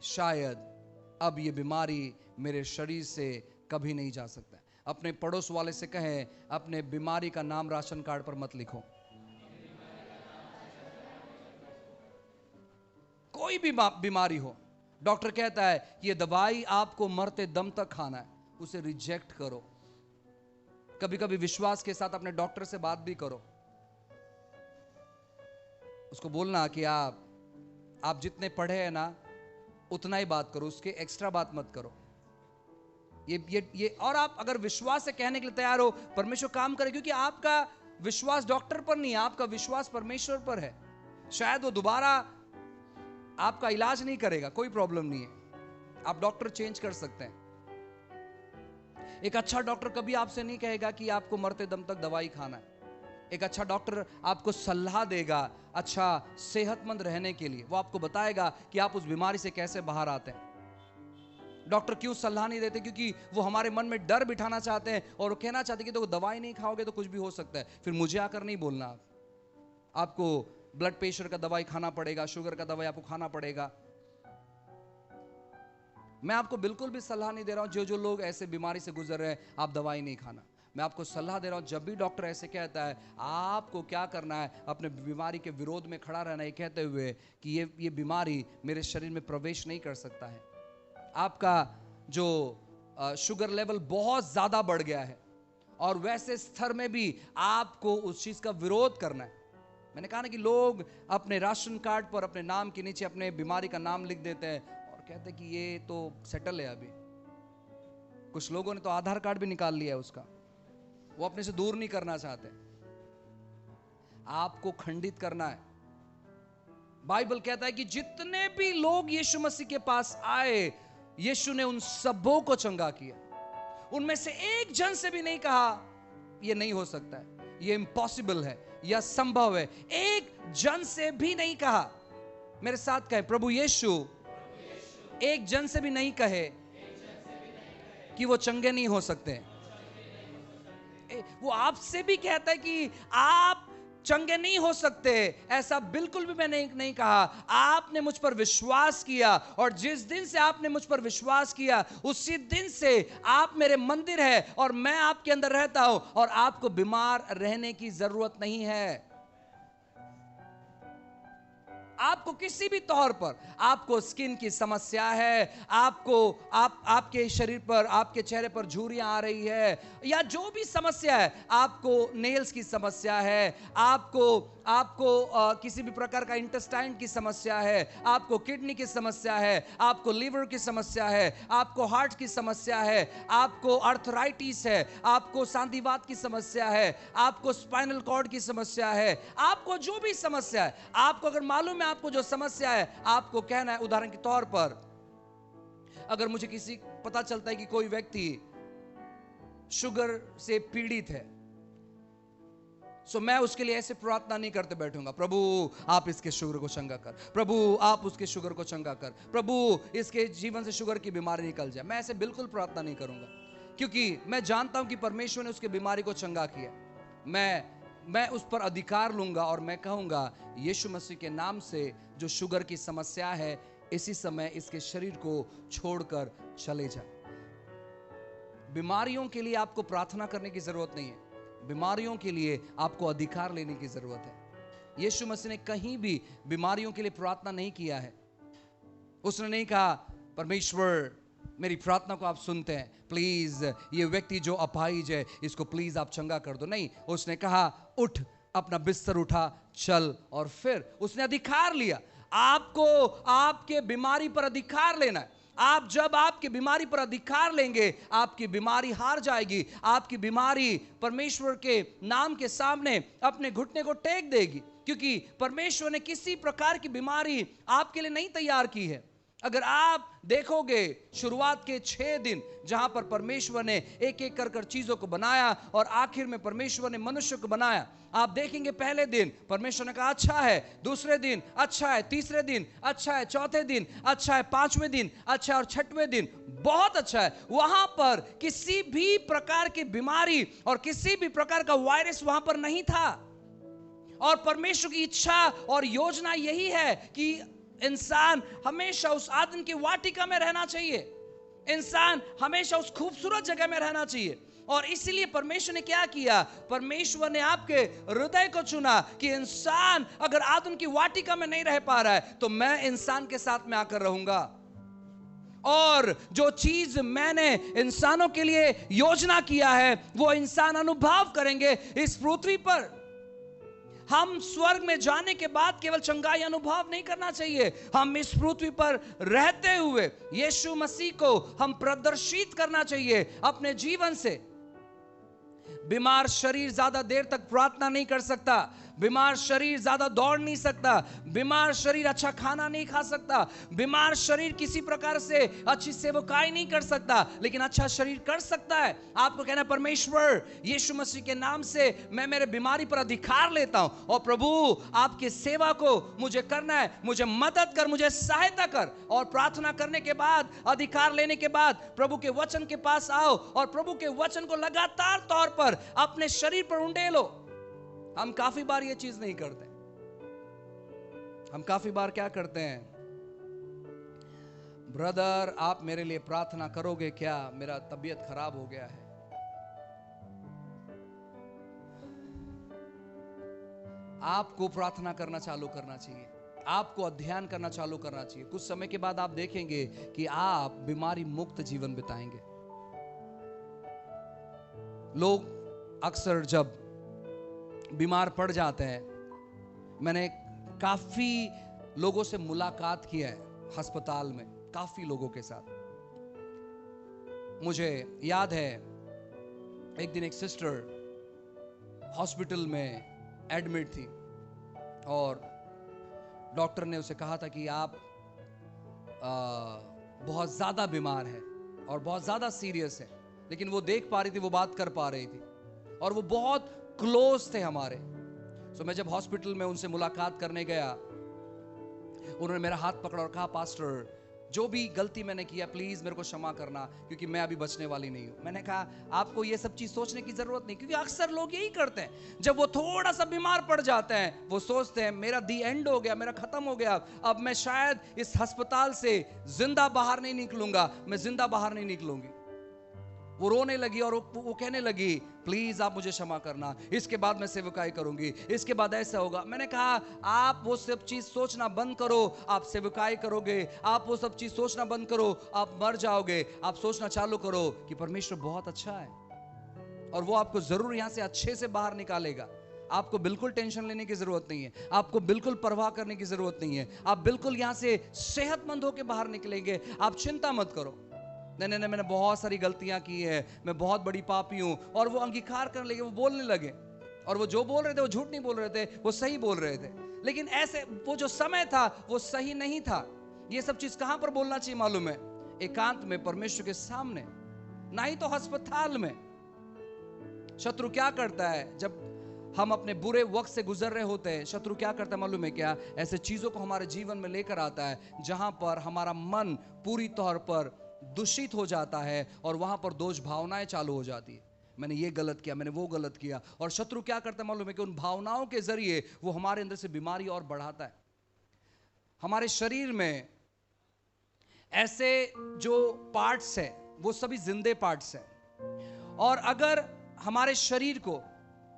शायद अब ये बीमारी मेरे शरीर से कभी नहीं जा सकता है। अपने पड़ोस वाले से कहें, अपने बीमारी का नाम राशन कार्ड पर मत लिखो। कोई भी बीमारी हो, डॉक्टर कहता है ये दवाई आपको मरते दम तक खाना है, उसे रिजेक्ट करो। कभी कभी विश्वास के साथ अपने डॉक्टर से बात भी करो। उसको बोलना कि आप जितने पढ़े हैं ना उतना ही बात करो, उसके एक्स्ट्रा बात मत करो। ये और आप अगर विश्वास से कहने के लिए तैयार हो, परमेश्वर काम करे, क्योंकि आपका विश्वास डॉक्टर पर नहीं है, आपका विश्वास परमेश्वर पर है। शायद वो दोबारा आपका इलाज नहीं करेगा, कोई प्रॉब्लम नहीं है, आप डॉक्टर चेंज कर सकते हैं। एक अच्छा डॉक्टर कभी आपसे नहीं कहेगा कि आपको मरते दम तक दवाई खाना है। एक अच्छा डॉक्टर आपको सलाह देगा अच्छा सेहतमंद रहने के लिए। वो आपको बताएगा कि आप उस बीमारी से कैसे बाहर आते हैं। डॉक्टर क्यों सलाह नहीं देते? क्योंकि वो हमारे मन में डर बिठाना चाहते हैं और वो कहना चाहते हैं कि तो दवाई नहीं खाओगे तो कुछ भी हो सकता है। फिर मुझे आकर नहीं बोलना आपको ब्लड प्रेशर का दवाई खाना पड़ेगा, शुगर का दवाई आपको खाना पड़ेगा। मैं आपको बिल्कुल भी सलाह नहीं दे रहा हूं जो लोग ऐसे बीमारी से गुजर रहे हैं आप दवाई नहीं खाना। मैं आपको सलाह दे रहा हूं जब भी डॉक्टर ऐसे कहता है आपको क्या करना है, अपने बीमारी के विरोध में खड़ा रहना है, कहते हुए कि ये बीमारी मेरे शरीर में प्रवेश नहीं कर सकता है। आपका जो शुगर लेवल बहुत ज्यादा बढ़ गया है और वैसे स्तर में भी आपको उस चीज का विरोध करना है। मैंने कहा ना कि लोग अपने राशन कार्ड पर अपने नाम के नीचे अपने बीमारी का नाम लिख देते हैं और कहते हैं कि ये तो सेटल है। अभी कुछ लोगों ने तो आधार कार्ड भी निकाल लिया है उसका, वो अपने से दूर नहीं करना चाहते। आपको खंडित करना है। बाइबल कहता है कि जितने भी लोग यीशु मसीह के पास आए यीशु ने उन सबों को चंगा किया। उनमें से एक जन से भी नहीं कहा ये नहीं हो सकता है, ये इम्पॉसिबल है या संभव है। एक जन से भी नहीं कहा। मेरे साथ कहे, प्रभु यीशु एक जन से भी नहीं कहे कि वो चंगे नहीं हो सकते। वो आपसे भी कहता है कि आप चंगे नहीं हो सकते, ऐसा बिल्कुल भी मैंने नहीं कहा। आपने मुझ पर विश्वास किया और जिस दिन से आपने मुझ पर विश्वास किया उसी दिन से आप मेरे मंदिर है और मैं आपके अंदर रहता हूं और आपको बीमार रहने की जरूरत नहीं है। आपको किसी भी तौर पर आपको स्किन की समस्या है, आपके शरीर पर, आपके चेहरे पर झुर्रियां आ रही है या जो भी समस्या है, आपको नेल्स की समस्या है, आपको किसी भी प्रकार का इंटेस्टाइन की समस्या है, आपको किडनी की समस्या है, आपको लीवर की समस्या है, आपको हार्ट की समस्या है, आपको अर्थराइटिस है, आपको सांधिवात की समस्या है, आपको स्पाइनल कॉर्ड की समस्या है, आपको जो भी समस्या है, आपको अगर मालूम है आपको जो समस्या है, आपको कहना है। उदाहरण के तौर पर अगर मुझे पता चलता है कि कोई व्यक्ति शुगर से पीड़ित है, सो मैं उसके लिए ऐसे प्रार्थना नहीं करते बैठूंगा, प्रभु आप इसके शुगर को चंगा कर, प्रभु आप उसके शुगर को चंगा कर, प्रभु इसके जीवन से शुगर की बीमारी निकल जाए। मैं ऐसे बिल्कुल प्रार्थना नहीं करूंगा, क्योंकि मैं जानता हूं कि परमेश्वर ने उसकी बीमारी को चंगा किया। मैं उस पर अधिकार लूंगा और मैं कहूंगा यीशु मसीह के नाम से जो शुगर की समस्या है इसी समय इसके शरीर को छोड़कर चले जाए। बीमारियों के लिए आपको प्रार्थना करने की जरूरत नहीं है, बीमारियों के लिए आपको अधिकार लेने की जरूरत है। यीशु मसीह ने कहीं भी बीमारियों के लिए प्रार्थना नहीं किया है। उसने नहीं कहा परमेश्वर मेरी प्रार्थना को आप सुनते हैं, प्लीज ये व्यक्ति जो अपाहिज है इसको प्लीज आप चंगा कर दो। नहीं, उसने कहा उठ, अपना बिस्तर उठा, चल। और फिर उसने अधिकार लिया। आपको आपके बीमारी पर अधिकार लेना है। आप जब आपकी बीमारी पर अधिकार लेंगे आपकी बीमारी हार जाएगी। आपकी बीमारी परमेश्वर के नाम के सामने अपने घुटने को टेक देगी, क्योंकि परमेश्वर ने किसी प्रकार की बीमारी आपके लिए नहीं तैयार की है। अगर आप देखोगे शुरुआत के 6 दिन जहां पर परमेश्वर ने एक एक कर चीजों को बनाया और आखिर में परमेश्वर ने मनुष्य को बनाया, आप देखेंगे पहले दिन परमेश्वर ने कहा अच्छा है, दूसरे दिन अच्छा है, तीसरे दिन अच्छा है, चौथे दिन अच्छा है, 5वें दिन अच्छा है और 6वें दिन बहुत अच्छा है। वहां पर किसी भी प्रकार की बीमारी और किसी भी प्रकार का वायरस वहां पर नहीं था। और परमेश्वर की इच्छा और योजना यही है कि इंसान हमेशा उस आदम की वाटिका में रहना चाहिए, इंसान हमेशा उस खूबसूरत जगह में रहना चाहिए। और इसीलिए परमेश्वर ने क्या किया, परमेश्वर ने आपके हृदय को चुना कि इंसान अगर आदम की वाटिका में नहीं रह पा रहा है तो मैं इंसान के साथ में आकर रहूंगा। और जो चीज मैंने इंसानों के लिए योजना किया है वो इंसान अनुभव करेंगे इस पृथ्वी पर। हम स्वर्ग में जाने के बाद केवल चंगाई अनुभव नहीं करना चाहिए, हम इस पृथ्वी पर रहते हुए यीशु मसीह को हम प्रदर्शित करना चाहिए अपने जीवन से। बीमार शरीर ज्यादा देर तक प्रार्थना नहीं कर सकता, बीमार शरीर ज्यादा दौड़ नहीं सकता, बीमार शरीर अच्छा खाना नहीं खा सकता, बीमार शरीर किसी प्रकार से अच्छी सेवकाई नहीं कर सकता, लेकिन अच्छा शरीर कर सकता है। आपको कहना है परमेश्वर यीशु मसीह के नाम से मैं मेरे बीमारी पर अधिकार लेता हूं और प्रभु आपकी सेवा को मुझे करना है, मुझे मदद कर, मुझे सहायता कर। और प्रार्थना करने के बाद, अधिकार लेने के बाद प्रभु के वचन के पास आओ और प्रभु के वचन को लगातार तौर पर अपने शरीर पर उंडेलो। हम काफी बार ये चीज नहीं करते। हम काफी बार क्या करते हैं, ब्रदर आप मेरे लिए प्रार्थना करोगे क्या, मेरा तबीयत खराब हो गया है। आपको प्रार्थना करना चालू करना चाहिए, आपको अध्ययन करना चालू करना चाहिए। कुछ समय के बाद आप देखेंगे कि आप बीमारी मुक्त जीवन बिताएंगे। लोग अक्सर जब बीमार पड़ जाते हैं, मैंने काफी लोगों से मुलाकात किया है अस्पताल में, काफी लोगों के साथ। मुझे याद है एक दिन एक सिस्टर हॉस्पिटल में एडमिट थी और डॉक्टर ने उसे कहा था कि आप बहुत ज्यादा बीमार हैं और बहुत ज्यादा सीरियस है, लेकिन वो देख पा रही थी, वो बात कर पा रही थी और वो बहुत क्लोज थे हमारे। सो मैं जब हॉस्पिटल में उनसे मुलाकात करने गया, उन्होंने मेरा हाथ पकड़ा और कहा पास्टर जो भी गलती मैंने किया प्लीज मेरे को क्षमा करना, क्योंकि मैं अभी बचने वाली नहीं हूं। मैंने कहा आपको ये सब चीज सोचने की जरूरत नहीं, क्योंकि अक्सर लोग यही करते हैं, जब वो थोड़ा सा बीमार पड़ जाते हैं वो सोचते हैं मेरा दी एंड हो गया, मेरा खत्म हो गया, अब मैं शायद इस अस्पताल से जिंदा बाहर नहीं निकलूंगा, मैं जिंदा बाहर नहीं निकलूंगी। वो रोने लगी और वो कहने लगी प्लीज आप मुझे क्षमा करना, इसके बाद मैं सेवकाई करूंगी, इसके बाद ऐसा होगा। मैंने कहा आप वो सब चीज सोचना बंद करो, आप सेवकाई करोगे, आप वो सब चीज सोचना बंद करो, आप मर जाओगे। आप सोचना चालू करो कि परमेश्वर बहुत अच्छा है और वो आपको जरूर यहां से अच्छे से बाहर निकालेगा। आपको बिल्कुल टेंशन लेने की जरूरत नहीं है, आपको बिल्कुल परवाह करने की जरूरत नहीं है, आप बिल्कुल यहां से सेहतमंद होकर बाहर निकलेंगे। आप चिंता मत करो, नहीं नहीं मैंने बहुत सारी गलतियां की है, मैं बहुत बड़ी पापी हूं। और वो अंगीकार करने लगे, वो बोलने लगे, और वो जो बोल रहे थे वो झूठ नहीं बोल रहे थे, वो सही बोल रहे थे। लेकिन ऐसे वो जो समय था वो सही नहीं था। ये सब चीज कहां पर बोलना चाहिए मालूम है? एकांत में, परमेश्वर के सामने, ना ही तो अस्पताल में। शत्रु क्या करता है, जब हम अपने बुरे वक्त से गुजर रहे होते हैं, शत्रु क्या करता है मालूम है क्या? ऐसे चीजों को हमारे जीवन में लेकर आता है जहां पर हमारा मन पूरी तौर पर दूषित हो जाता है और वहां पर दोष भावनाएं चालू हो जाती है। मैंने ये गलत किया, मैंने वो गलत किया। और शत्रु क्या करता है मालूम है कि उन भावनाओं के जरिए वो हमारे अंदर से बीमारी और बढ़ाता है। हमारे शरीर में ऐसे जो पार्ट्स है वो सभी जिंदे पार्ट्स हैं, और अगर हमारे शरीर को,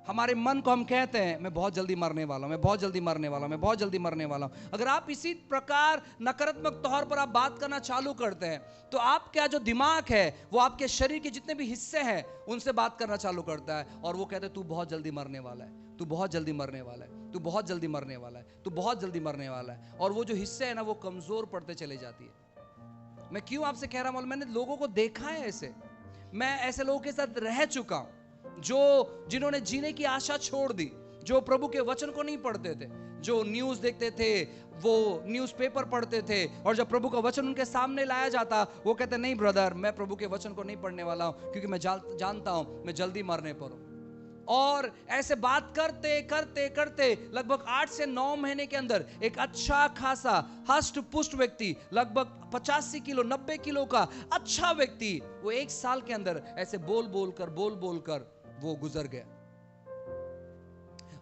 हमारे मन को हम कहते हैं मैं बहुत जल्दी मरने वाला हूं, मैं बहुत जल्दी मरने वाला हूं, मैं बहुत जल्दी मरने वाला हूं, अगर आप इसी प्रकार नकारात्मक तौर पर आप बात करना चालू करते हैं तो आपका जो दिमाग है वो आपके शरीर के जितने भी हिस्से हैं उनसे बात करना चालू करता है और वो कहते हैं तू बहुत जल्दी मरने वाला है, तू बहुत जल्दी मरने वाला है, तू बहुत जल्दी मरने वाला है, तू बहुत जल्दी मरने वाला है। और वो जो हिस्से है ना वो कमजोर पड़ते चले जाती है। मैं क्यों आपसे कह रहा हूं, मैंने लोगों को देखा है ऐसे, मैं ऐसे लोगों के साथ रह चुका हूं जिन्होंने जीने की आशा छोड़ दी, जो प्रभु के वचन को नहीं पढ़ते थे, जो न्यूज देखते थे, वो न्यूज़पेपर पढ़ते थे, और जब प्रभु का वचन उनके सामने लाया जाता वो कहते नहीं ब्रदर मैं प्रभु के वचन को नहीं पढ़ने वाला हूं, क्योंकि मैं जानता हूं मैं जल्दी मरने पर हूं। और ऐसे बात करते करते करते लगभग 8 से 9 महीने के अंदर एक अच्छा खासा हष्ट पुष्ट व्यक्ति, लगभग 85 किलो 90 किलो का अच्छा व्यक्ति, वो 1 साल के अंदर ऐसे बोल बोल कर वो गुजर गया।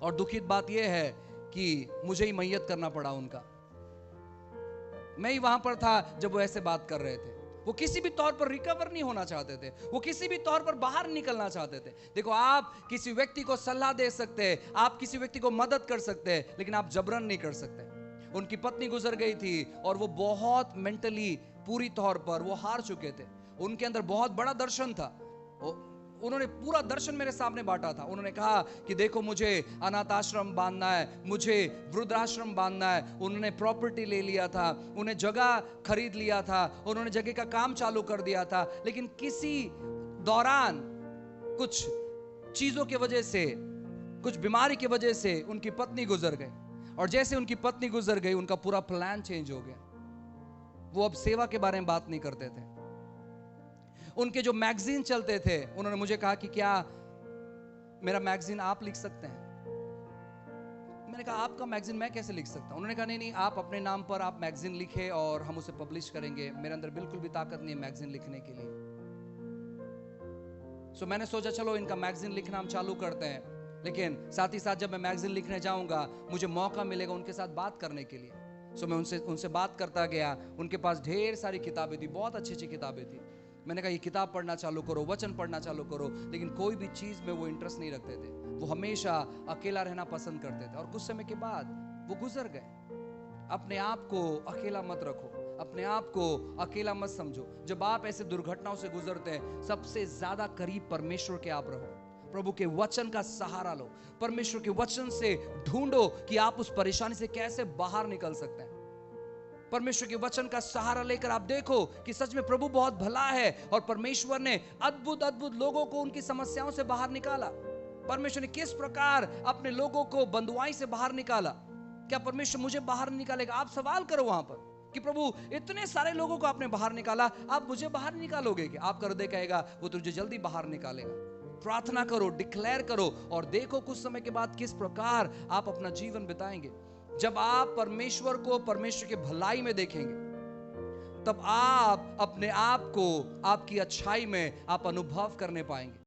और दुखित बात यह है कि मुझे ही मैयत करना पड़ा उनका। मैं ही वहां पर था जब वो ऐसे बात कर रहे थे। वो किसी भी तौर पर रिकवर नहीं होना चाहते थे, वो किसी भी तौर पर बाहर निकलना चाहते थे। देखो, आप किसी व्यक्ति को सलाह दे सकते हैं, आप किसी व्यक्ति को मदद कर सकते हैं, लेकिन आप जबरन नहीं कर सकते। उनकी पत्नी गुजर गई थी और वो बहुत मेंटली पूरी तौर पर वो हार चुके थे। उनके अंदर बहुत बड़ा दर्शन था, उन्होंने पूरा दर्शन मेरे सामने बांटा था। उन्होंने कहा कि देखो, मुझे अनाथ आश्रम बांधना है, मुझे वृद्धाश्रम बांधना है। उन्होंने प्रॉपर्टी ले लिया था, उन्हें जगह खरीद लिया था, उन्होंने जगह का काम चालू कर दिया था, लेकिन किसी दौरान कुछ चीजों की वजह से, कुछ बीमारी की वजह से उनकी पत्नी गुजर गई। और जैसे उनकी पत्नी गुजर गई, उनका पूरा प्लान चेंज हो गया। वो अब सेवा के बारे में बात नहीं करते थे। उनके जो मैगजीन चलते थे, उन्होंने मुझे कहा कि क्या मेरा मैगजीन आप लिख सकते हैं? मैंने कहा, आपका मैगजीन मैं कैसे लिख सकता हूं? उन्होंने कहा, नहीं, आप अपने नाम पर आप मैगजीन लिखे और हम उसे पब्लिश करेंगे। मेरे अंदर बिल्कुल भी ताकत नहीं है मैगजीन लिखने के लिए। सो मैंने सोचा, चलो इनका मैगजीन लिखना हम चालू करते हैं। लेकिन साथ ही साथ जब मैं मैगजीन लिखने जाऊंगा, मुझे मौका मिलेगा उनके साथ बात करने के लिए। सो मैं उनसे बात करता गया। उनके पास ढेर सारी किताबें थी, बहुत अच्छी अच्छी किताबें थी। मैंने कहा, ये किताब पढ़ना चालू करो, वचन पढ़ना चालू करो, लेकिन कोई भी चीज में वो इंटरेस्ट नहीं रखते थे। वो हमेशा अकेला रहना पसंद करते थे। और कुछ समय के बाद वो गुजर गए। अपने आप को अकेला मत रखो, अपने आप को अकेला मत समझो। जब आप ऐसे दुर्घटनाओं से गुजरते हैं, सबसे ज्यादा करीब परमेश्वर के आप रहो। प्रभु के वचन का सहारा लो, परमेश्वर के वचन से ढूंढो कि आप उस परेशानी से कैसे बाहर निकल सकते हैं। परमेश्वर के वचन का सहारा लेकर आप देखो कि सच में प्रभु बहुत भला है और परमेश्वर ने अद्भुत अद्भुत लोगों को उनकी समस्याओं से बाहर निकाला। परमेश्वर ने किस प्रकार अपने लोगों को बंधुआई से बाहर निकाला। क्या परमेश्वर मुझे बाहर निकालेगा? आप सवाल करो वहां पर कि प्रभु, इतने सारे लोगों को आपने बाहर निकाला, आप मुझे बाहर निकालोगे? कि आपका हृदय कहेगा वो तुझे जल्दी बाहर निकालेगा। प्रार्थना करो, डिक्लेयर करो और देखो कुछ समय के बाद किस प्रकार आप अपना जीवन बिताएंगे। जब आप परमेश्वर को परमेश्वर के भलाई में देखेंगे, तब आप अपने आप को आपकी अच्छाई में आप अनुभव करने पाएंगे।